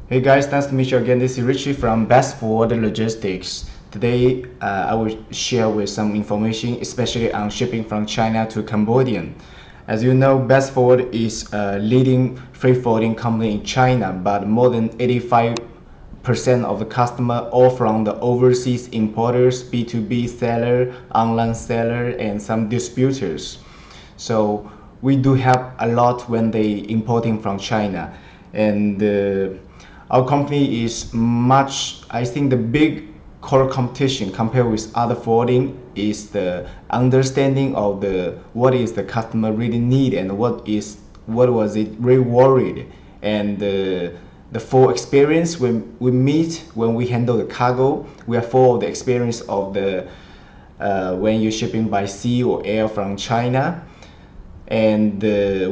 Hey guys, nice to meet you again. This is Richie from Best Forward Logistics. Today, I will share with some information, especially on shipping from China to Cambodia. As you know, Best Forward is a leading freight forwarding company in China, but more than 85% of the customer all from the overseas importers, B2B seller, online seller, and some distributors. So we do have a lot when they importing from China, and our company is much. I think the big core competition compared with other forwarding is the understanding of the what is the customer really need and what was it really worried, and the full experience when we meet when we handle the cargo. We are full of the experience of the when you're shipping by sea or air from China, and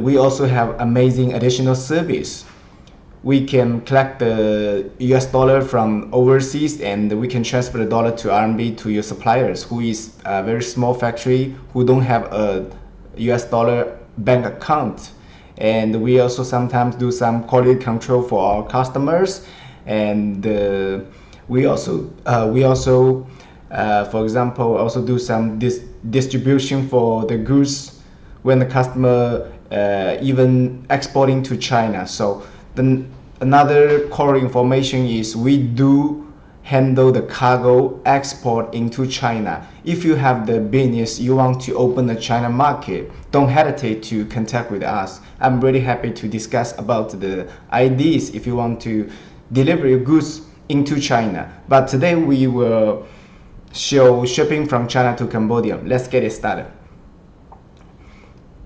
we also have amazing additional service. We can collect the US dollar from overseas and we can transfer the dollar to RMB to your suppliers who is a very small factory who don't have a US dollar bank account. And we also sometimes do some quality control for our customers, and we also for example also do some distribution for the goods when the customer even exporting to China. So another core information is we do handle the cargo export into China. If you have the business you want to open the China market, don't hesitate to contact with us. I'm really happy to discuss about the ideas if you want to deliver your goods into China. But today we will show shipping from China to Cambodia. Let's get it started.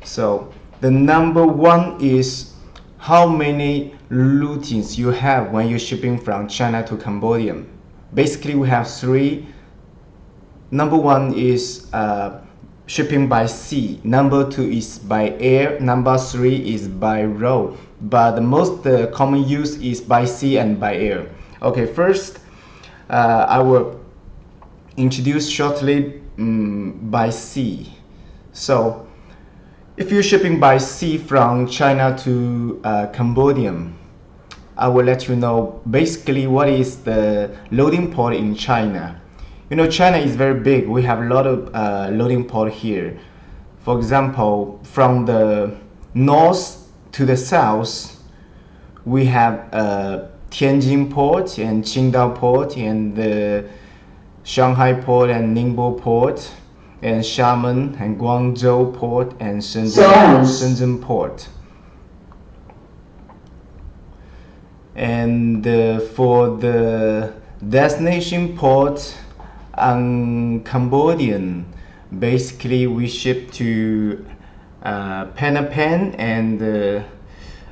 So the number one is how many routines you have when you're shipping from China to Cambodia. Basically we have three. Number one is shipping by sea, number two is by air, number three is by road, but the most common use is by sea and by air. Okay, first I will introduce shortly by sea. So if you're shipping by sea from China to Cambodia, I will let you know basically what is the loading port in China. You know, China is very big. We have a lot of loading port here. For example, from the north to the south, we have Tianjin port and Qingdao port and the Shanghai port and Ningbo port, and Xiamen and Guangzhou port and Shenzhen port. And for the destination port on Cambodian, basically we ship to Phnom Penh, and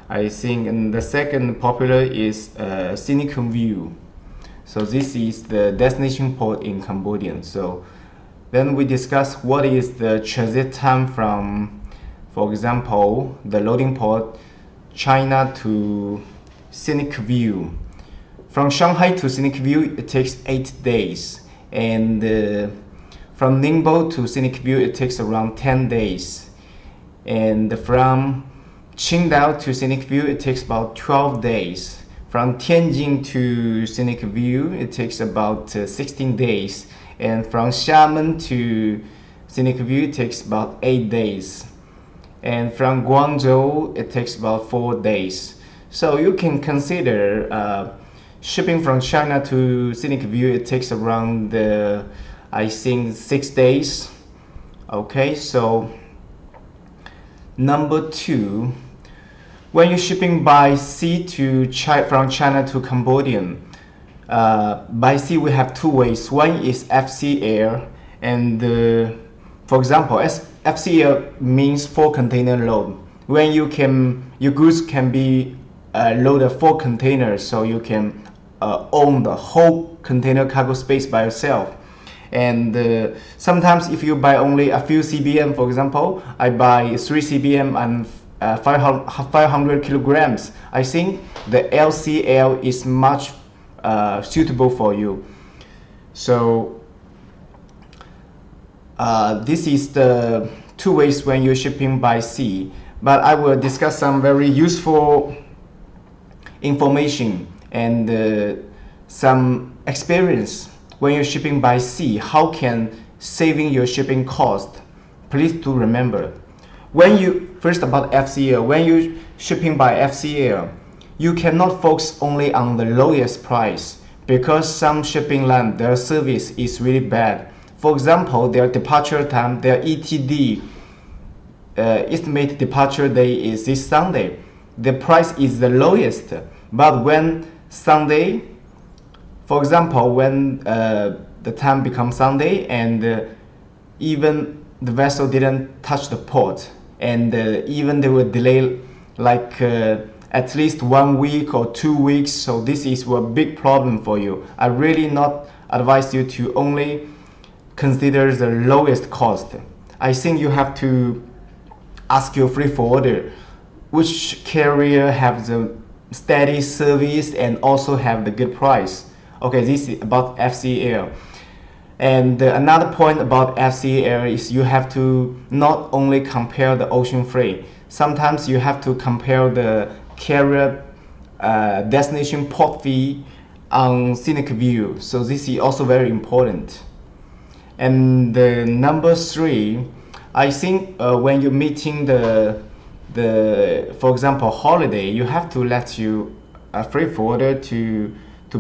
I think and the second popular is Scenic View. So this is the destination port in Cambodia. So then we discuss what is the transit time from, for example, the loading port China to Scenic View. From Shanghai to Scenic View it takes 8 days, and from Ningbo to Scenic View it takes around 10 days, and from Qingdao to Scenic View it takes about 12 days. From Tianjin to Scenic View it takes about 16 days, and from Xiamen to Scenic View it takes about 8 days, and from Guangzhou it takes about 4 days. So you can consider shipping from China to Scenic View it takes around I think 6 days. Okay, so number two, when you're shipping by sea to from China to Cambodia, by sea we have two ways. One is FC Air, and for example, FC Air means 4 container load. When your goods can be loaded 4 containers, so you can own the whole container cargo space by yourself. And sometimes if you buy only a few CBM, for example, I buy 3 CBM and 500 kilograms, I think the LCL is much suitable for you. So this is the two ways when you're shipping by sea, but I will discuss some very useful information and some experience when you're shipping by sea. How can saving your shipping cost? Please do remember, when you first about FCL, when you shipping by FCL, you cannot focus only on the lowest price, because some shipping line, their service is really bad. For example, their departure time, their ETD, estimated departure day is this Sunday. The price is the lowest, but when Sunday, for example, when the time becomes Sunday and even the vessel didn't touch the port, and even they will delay like at least 1 week or 2 weeks, so this is a big problem for you. I really not advise you to only consider the lowest cost. I think you have to ask your freight forwarder which carrier have the steady service and also have the good price. Okay, this is about FCL. And another point about FCL is you have to not only compare the ocean freight. Sometimes you have to compare the carrier destination port fee on scenic view. So this is also very important. And number 3, I think when you're meeting the for example holiday, you have to let you freight forwarder to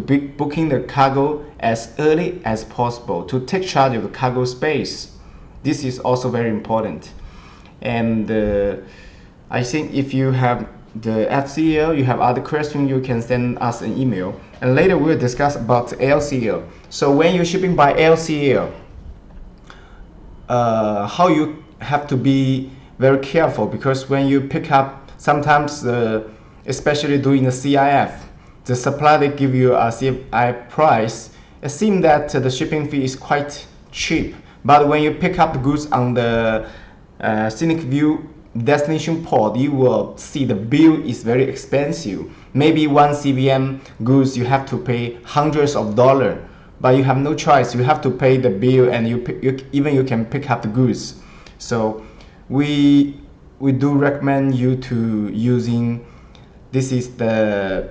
be booking the cargo as early as possible to take charge of the cargo space. This is also very important. And I think if you have the FCL, you have other questions, you can send us an email, and later we'll discuss about LCL. So when you're shipping by LCL, how you have to be very careful, because when you pick up, sometimes especially during the CIF, the supplier they give you a CIF price, it seems that the shipping fee is quite cheap, but when you pick up the goods on the scenic view destination port, you will see the bill is very expensive. Maybe 1 CVM goods you have to pay hundreds of dollars, but you have no choice. You have to pay the bill, and you can pick up the goods. So we do recommend you to using. This is the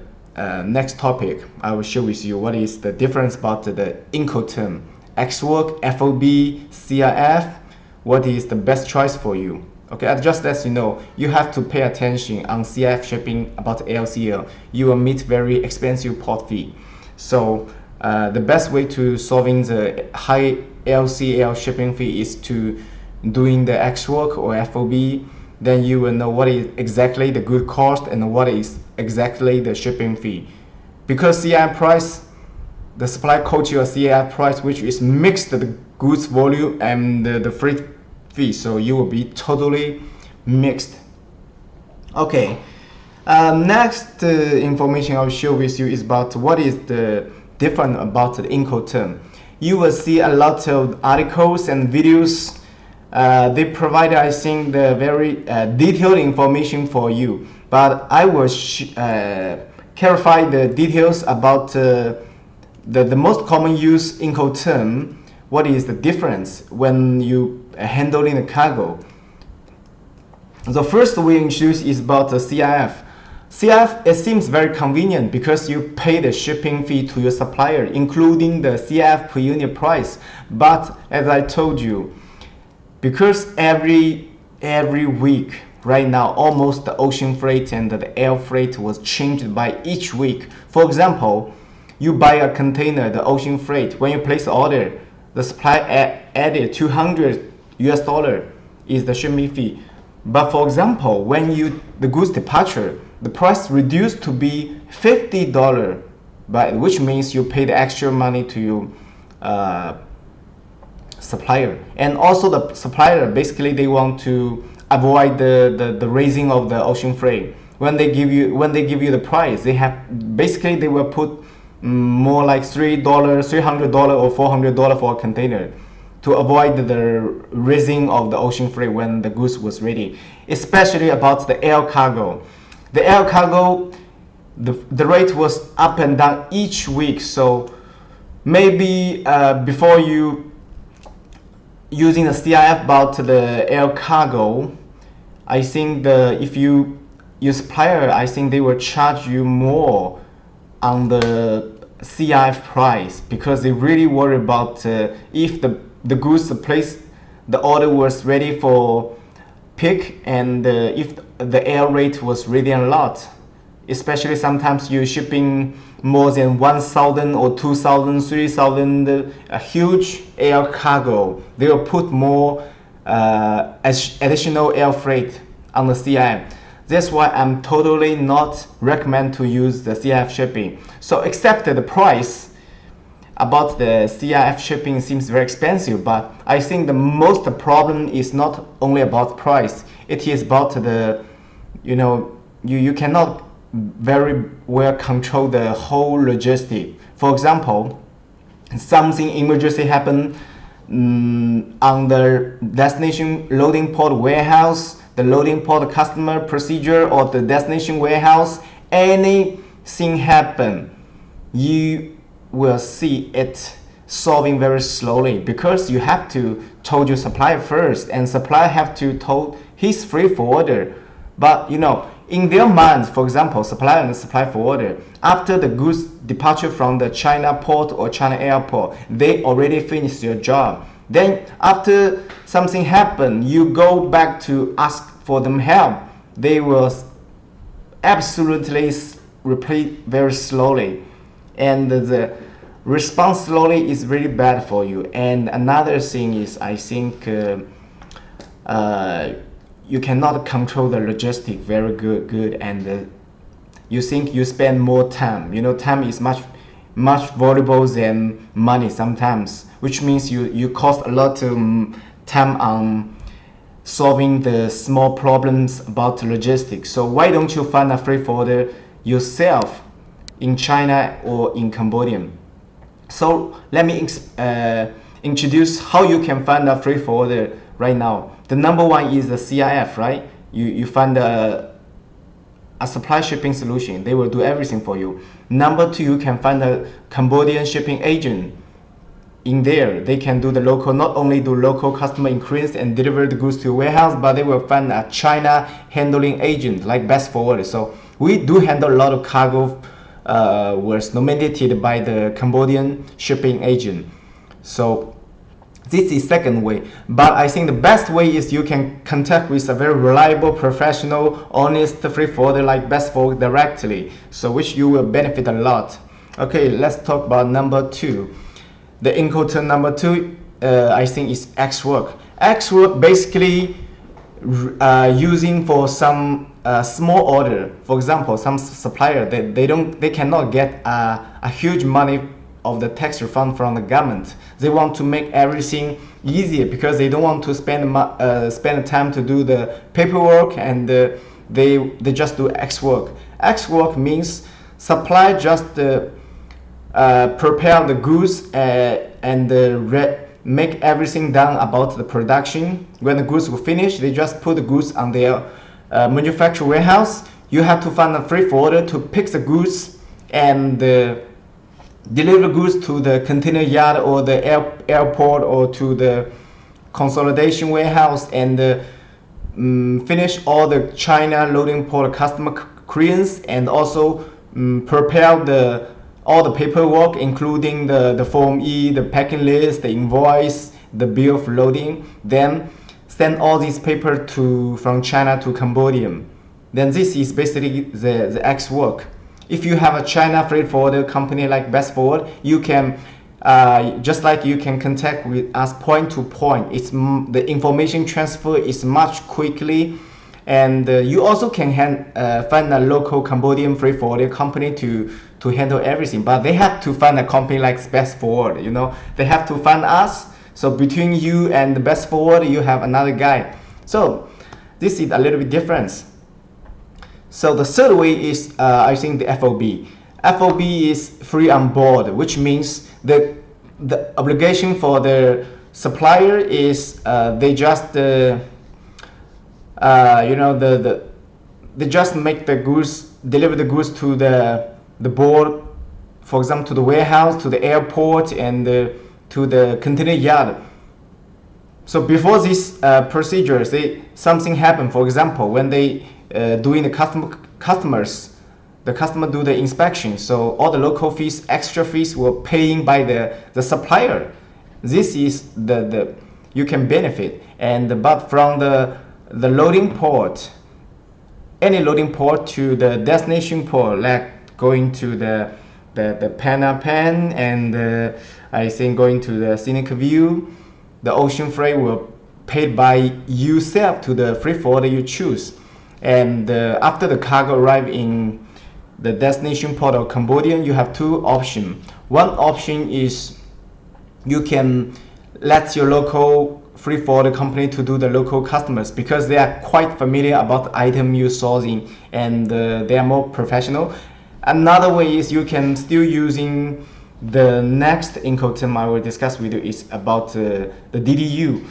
next topic. I will share with you what is the difference about the Incoterm, X-Work, FOB, CIF. What is the best choice for you? Okay, just as you know, you have to pay attention on CIF shipping about LCL. You will meet very expensive port fee. So the best way to solving the high LCL shipping fee is to doing the X-Work or FOB. Then you will know what is exactly the good cost and what is exactly the shipping fee. Because CIF price, the supply quote you a CIF price which is mixed the goods volume and the freight fee, so you will be totally mixed. Okay, next information I'll share with you is about what is the different about the Incoterm. You will see a lot of articles and videos. They provide, I think, the very detailed information for you, but I will clarify the details about the most common use Incoterm. What is the difference when you handling the cargo? The first we introduce is about the CIF. CIF, it seems very convenient because you pay the shipping fee to your supplier, including the CIF per unit price. But as I told you, because every week right now, almost the ocean freight and the air freight was changed by each week. For example, you buy a container, the ocean freight, when you place the order, the supplier added $200 is the shipping fee. But for example, when the goods departure, the price reduced to be $50, but which means you pay the extra money to your supplier. And also the supplier, basically they want to avoid the raising of the ocean freight. When they give you the price, they will put more like $300 or $400 for a container to avoid the raising of the ocean freight when the goods was ready. Especially about the air cargo. The air cargo, the rate was up and down each week. So maybe before you using the CIF about the air cargo, I think if you your supplier, I think they will charge you more on the CIF price, because they really worry about if the goods place, the order was ready for pick, and if the air rate was really a lot. Especially sometimes you're shipping more than 1,000 or 2,000, 3,000, a huge air cargo. They will put more additional air freight on the CIF. That's why I'm totally not recommend to use the CIF shipping. So except the price about the CIF shipping seems very expensive, but I think the most problem is not only about price. It is about the, you cannot very well control the whole logistic. For example, something emergency happen on the destination loading port warehouse, the loading port customer procedure, or the destination warehouse, anything happen, you will see it solving very slowly, because you have to told your supplier first, and supplier have to told his freight forwarder. But in their minds, for example, supplier and supply forwarder, after the goods departure from the China port or China airport, they already finished their job. Then after something happen, you go back to ask for them help, they will absolutely repeat very slowly, and the response slowly is really bad for you. And another thing is, I think you cannot control the logistic very good, and you think you spend more time. Time is much valuable than money sometimes, which means you cost a lot of time on solving the small problems about logistics. So why don't you find a freight forwarder yourself in China or in Cambodia? So let me introduce how you can find a freight forwarder right now. The number one is the CIF, right? You find a supply shipping solution. They will do everything for you. Number two, you can find a Cambodian shipping agent. In there, they can do the local, not only do local customer increase and deliver the goods to your warehouse, but they will find a China handling agent like Best Forward. So we do handle a lot of cargo was nominated by the Cambodian shipping agent. So this is second way, but I think the best way is you can contact with a very reliable, professional, honest freight forwarder like Best Forward directly, so which you will benefit a lot. Okay, let's talk about number two. The Incoterm number two, I think is X-Work. X-Work basically using for some small order. For example, some supplier they cannot get a huge money of the tax refund from the government. They want to make everything easier, because they don't want to spend time to do the paperwork, and they just do X-Work. X-Work means supply just prepare the goods and make everything done about the production. When the goods will finish, they just put the goods on their manufacturer warehouse. You have to find a freight forwarder to pick the goods and deliver goods to the container yard or the airport or to the consolidation warehouse, and finish all the China loading port customer clearance, and also prepare all the paperwork, including the Form E, the packing list, the invoice, the bill of loading. Then send all these paper from China to Cambodia. Then this is basically the X-Work. If you have a China freight forwarder company like Best Forward, you can just like you can contact with us point to point. The information transfer is much quickly, and you also can find a local Cambodian freight forwarder company to handle everything. But they have to find a company like Best Forward. They have to find us. So between you and the Best Forward, you have another guy. So this is a little bit different. So the third way is I think the FOB. FOB is free on board, which means the obligation for the supplier is they just they just make the goods, deliver the goods to the board, for example, to the warehouse, to the airport, and to the container yard. So before these procedures, something happened. For example, when they doing the customer do the inspection. So all the local fees, extra fees were paying by the supplier. This is the you can benefit. And but from the loading port, any loading port to the destination port, like going to the Pan and I think going to the Scenic View, the ocean freight will paid by yourself to the freight forwarder you choose. And after the cargo arrive in the destination port of Cambodia, you have two options. One option is you can let your local freight forwarder company to do the local customers, because they are quite familiar about the item you're sourcing, and they are more professional. Another way is you can still using the next Incoterm I will discuss with you is about the DDU,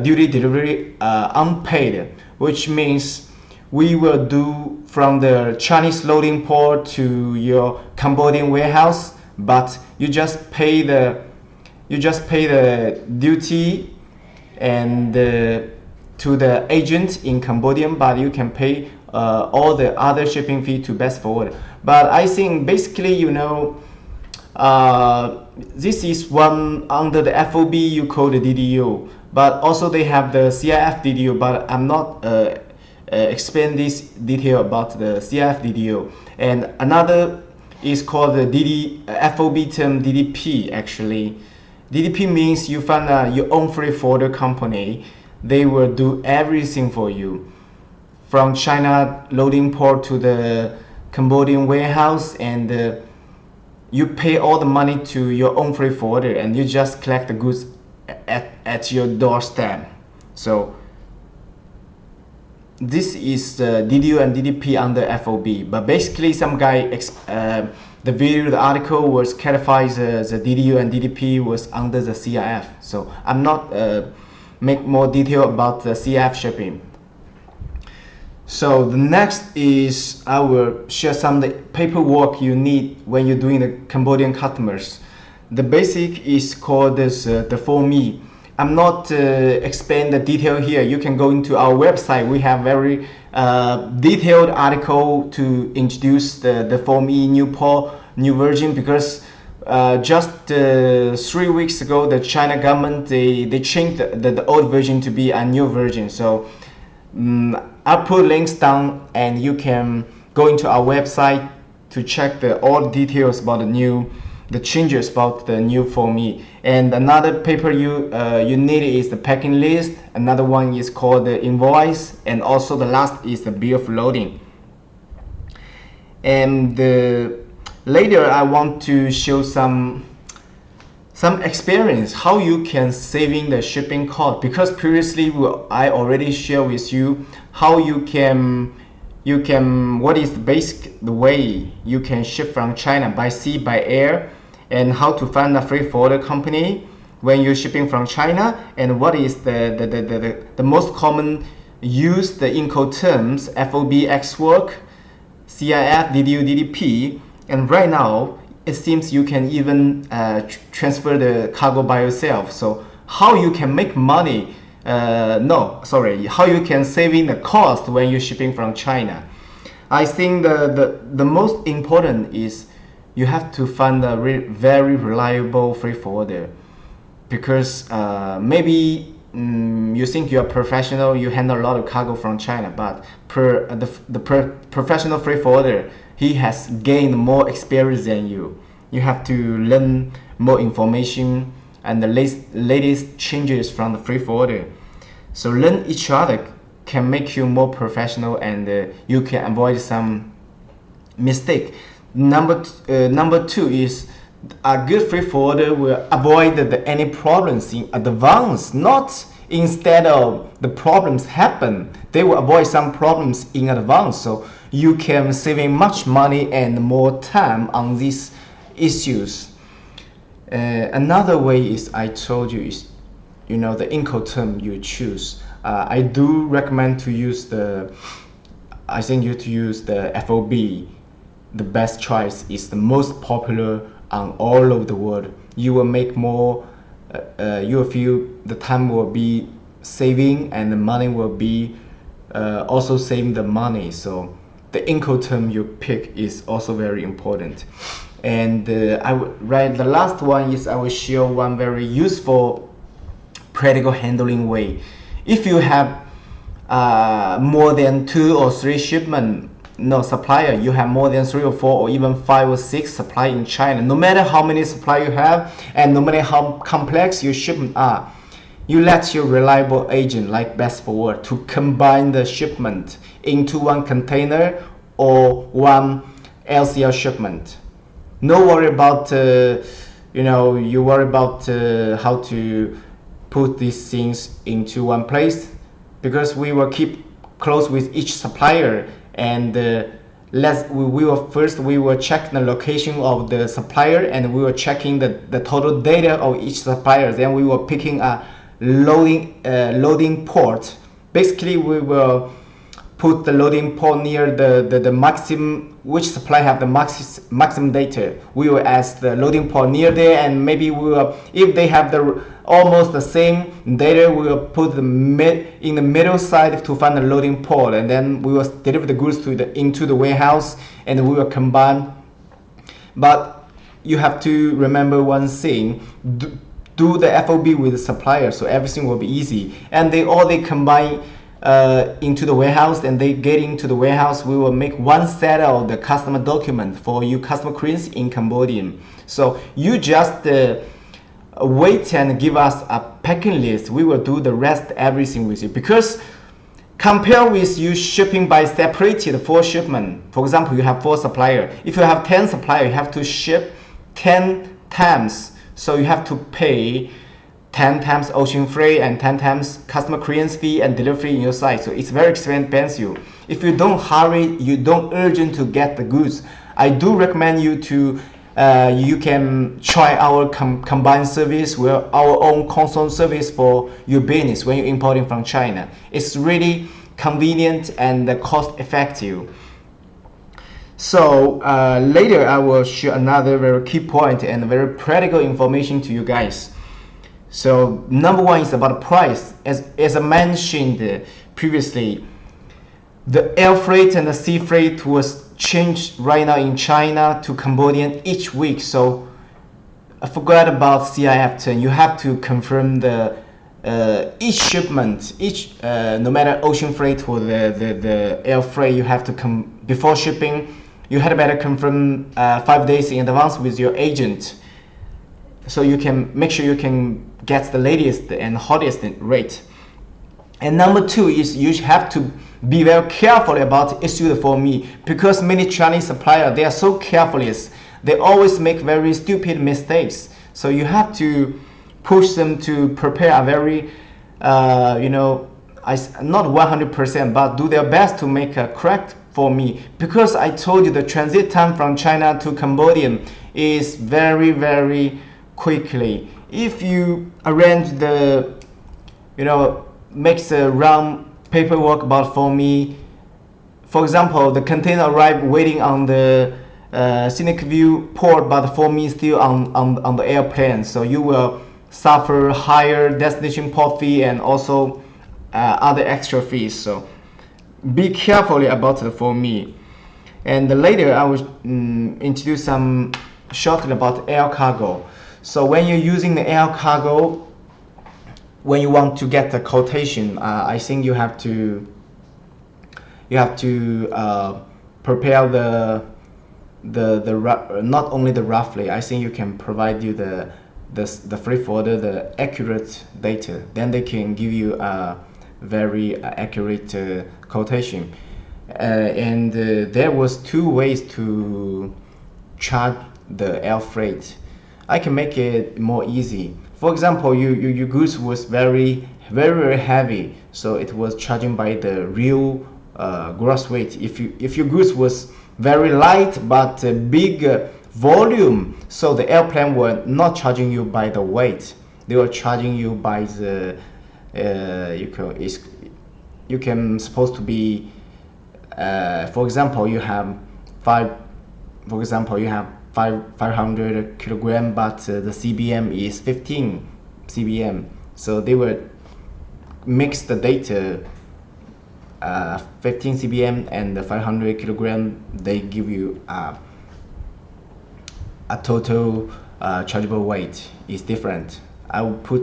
duty delivery unpaid, which means we will do from the Chinese loading port to your Cambodian warehouse, but you just pay the duty and to the agent in Cambodian, but you can pay all the other shipping fee to best forward. But I think basically, this is one under the FOB you call the DDU, but also they have the CIF DDU, but I'm not explain this detail about the CIF DDU. And another is called the FOB term DDP. Actually, DDP means you find your own freight forwarder company. They will do everything for you, from China loading port to the Cambodian warehouse, and you pay all the money to your own freight forwarder, and you just collect the goods at your doorstep. So this is the DDU and DDP under FOB. But basically, some guy the video, the article was clarified the DDU and DDP was under the CIF. So I'm not make more detail about the CIF shipping. So the next is I will share some of the paperwork you need when you're doing the Cambodian customers. The basic is called this the Form E. I'm not explain the detail here. You can go into our website. We have very detailed article to introduce the Form E new version, because just 3 weeks ago the China government they changed the old version to be a new version. So I'll put links down, and you can go into our website to check all details about the changes about the new Form E. And another paper you need is the packing list. Another one is called the invoice, and also the last is the bill of loading. And later I want to show some experience how you can saving the shipping cost, because previously I already shared with you how you can what is the way you can ship from China by sea, by air, and how to find a freight forwarder company when you're shipping from China, and what is the most common use the Incoterms FOB X work, CIF, DDU, DDP. And right now it seems you can even transfer the cargo by yourself. So how you can make money, how you can saving the cost when you're shipping from China. I think the most important is you have to find a very reliable freight forwarder, because maybe you think you're professional, you handle a lot of cargo from China, but the professional freight forwarder, he has gained more experience than you. You have to learn more information and the latest changes from the freight forwarder. So learn each other can make you more professional, and you can avoid some mistake. Number two is a good freight forwarder will avoid any problems in advance, not instead of the problems happen. They will avoid some problems in advance, so you can saving much money and more time on these issues. Another way is I told you is the Incoterm you choose. I do recommend to use the FOB. The best choice is the most popular on all over the world. You will make more, you will feel the time will be saving and the money will be also save the money. So the Incoterm you pick is also very important. And the last one is I will share one very useful practical handling way. If you have more than 2 or 3 shipment, no supplier, you have more than 3 or 4 or even 5 or 6 supplier in China, no matter how many supplier you have and no matter how complex your shipment are, you let your reliable agent like Best Forward to combine the shipment into one container or one LCL shipment. No worry about you worry about how to put these things into one place, because we will keep close with each supplier, and we will check the location of the supplier, and we were checking the total data of each supplier. Then we were picking a loading port. Basically we will put the loading port near the maximum, which supply have the maximum data. We will ask the loading port near there, and maybe we will, if they have the almost the same data, we will put in the middle side to find the loading port, and then we will deliver the goods into the warehouse, and we will combine. But you have to remember one thing: do the FOB with the supplier, so everything will be easy. And they combine into the warehouse, and they get into the warehouse. We will make one set of the customer document for you customer clearance in Cambodian. So you just wait and give us a packing list. We will do the rest everything with you, because compare with you shipping by separated 4 shipment. For example, you have 4 supplier. If you have 10 supplier, you have to ship 10 times. So you have to pay 10 times ocean freight and 10 times customer clearance fee and delivery in your site. So it's very expensive. If you don't hurry, you don't urgent to get the goods, I do recommend you to you can try our combined service, where our own console service for your business when you're importing from China. It's really convenient and cost effective. So later I will share another very key point and very practical information to you guys. So number one is about price. As I mentioned previously, the air freight and the sea freight was changed right now in China to Cambodian each week. So I forgot about CIF term. You have to confirm the each shipment, no matter ocean freight or the air freight, you have to come before shipping. You had better confirm 5 days in advance with your agent, so you can make sure you can get the latest and hottest rate. And number 2 is you have to be very careful about issue for me, because many Chinese suppliers, they are so careless. They always make very stupid mistakes. So you have to push them to prepare a very not 100%, but do their best to make a correct for me, because I told you the transit time from China to Cambodian is very, very quickly. If you arrange the makes a round paperwork about for me, for example, the container arrived waiting on the scenic view port, but for me still on the airplane, so you will suffer higher destination port fee and also other extra fees. So be carefully about it for me. And later I will introduce some shortly about air cargo. So when you're using the air cargo, when you want to get the quotation, I think you have to prepare the not only the roughly. I think you can provide you the freight forwarder the accurate data. Then they can give you a very accurate quotation. And there was 2 ways to charge the air freight. I can make it more easy. For example, your goods was very, very heavy, so it was charging by the real gross weight. If your goods was very light but big volume, so the airplane were not charging you by the weight. They were charging you by the you can supposed to be for example you have 500 kilogram, but the CBM is 15 CBM. So they will mix the data 15 cbm and the 500 kilogram, they give you a total chargeable weight is different. I will put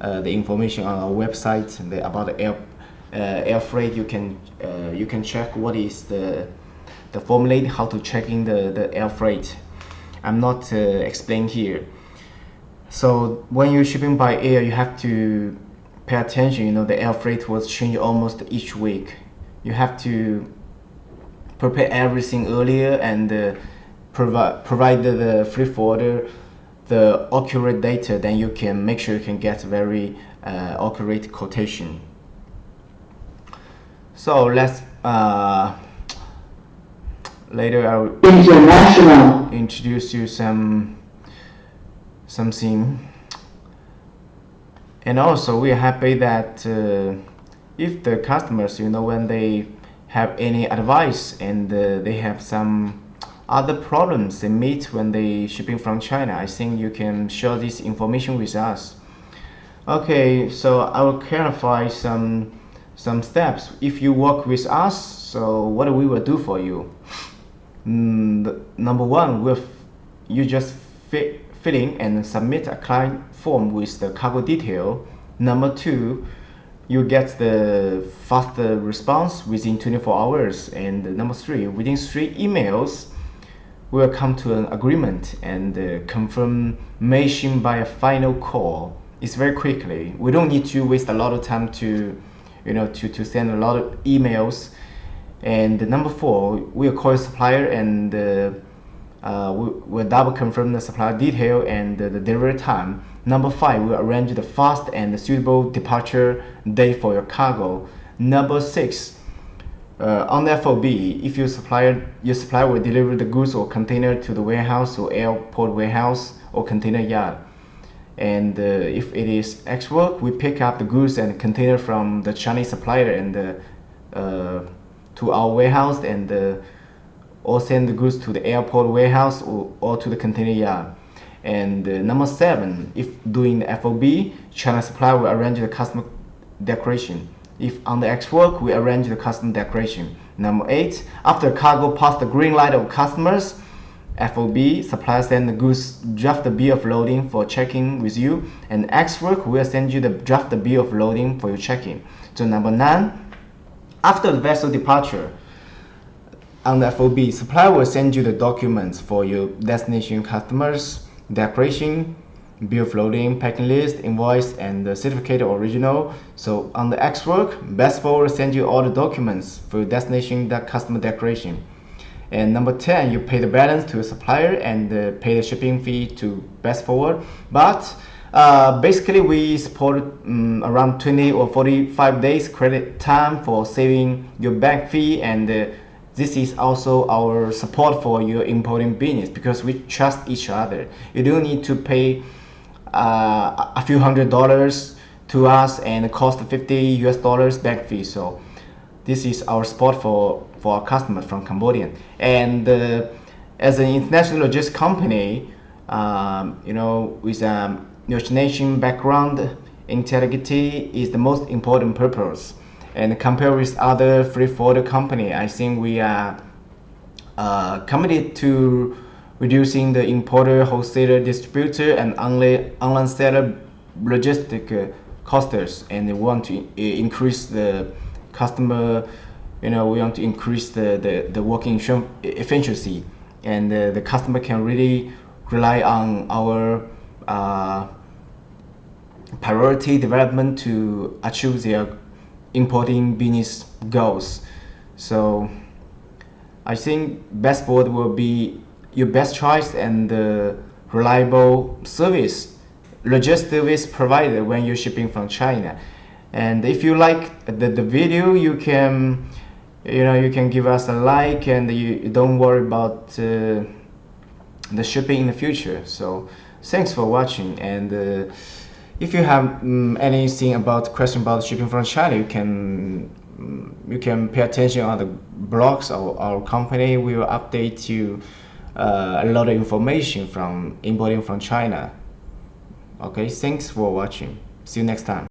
the information on our website about the air freight. You can check what is the formula, how to checking the air freight. I'm not explaining here. So when you're shipping by air, you have to pay attention. You know, the air freight was changed almost each week. You have to prepare everything earlier and provide the free forwarder the accurate data. Then you can make sure you can get very accurate quotation. So let's later I will introduce you something. And also we are happy that if the customers, you know, when they have any advice and they have some other problems they meet when they shipping from China, I think you can share this information with us. Okay, so I will clarify some steps if you work with us. So what we will do for you, number one, you just fill in and submit a client form with the cargo detail. Number two, you get the faster response within 24 hours. And number three, within 3 emails, we'll come to an agreement and confirmation by a final call. It's very quickly. We don't need to waste a lot of time to send a lot of emails. And number four, we'll call a supplier and we'll double confirm the supplier detail and the delivery time. Number five, we'll arrange the fast and suitable departure date for your cargo. Number six, on the FOB, if your supplier will deliver the goods or container to the warehouse or airport warehouse or container yard. And if it is export, we pick up the goods and container from the Chinese supplier and to our warehouse and or send the goods to the airport warehouse or to the container yard. And number seven, if doing the FOB, China supplier will arrange the customer declaration. If on the export, we arrange the customer declaration. Number eight, after cargo pass the green light of customers, FOB, supplier send the goods draft the bill of loading for checking with you, and export will send you the draft the bill of loading for your checking. So number nine, after the vessel departure, on the FOB, supplier will send you the documents for your destination customers, declaration, bill of loading, packing list, invoice, and the certificate original. So on the export, Best Forward will send you all the documents for your destination customer declaration. And number 10, you pay the balance to a supplier and pay the shipping fee to Best Forward. But basically we support around 20 or 45 days credit time for saving your bank fee, and this is also our support for your importing business because we trust each other. You don't need to pay a few $100s to us and cost $50 bank fee. So this is our support for our customers from Cambodia. And as an international logistics company, with a nation background, integrity is the most important purpose. And compared with other freight forwarder company, I think we are committed to reducing the importer, wholesaler, distributor, and online seller logistic costs, and we want to increase the customer. We want to increase the working efficiency, and the customer can really rely on our priority development to achieve their importing business goals. So I think Best Forward will be your best choice and reliable logistics service provider when you're shipping from China. And if you like the video, you can give us a like, and you don't worry about the shipping in the future. So thanks for watching, and if you have anything question about shipping from China, you can pay attention on the blogs of our company. We will update you a lot of information from importing from China. Okay, thanks for watching. See you next time.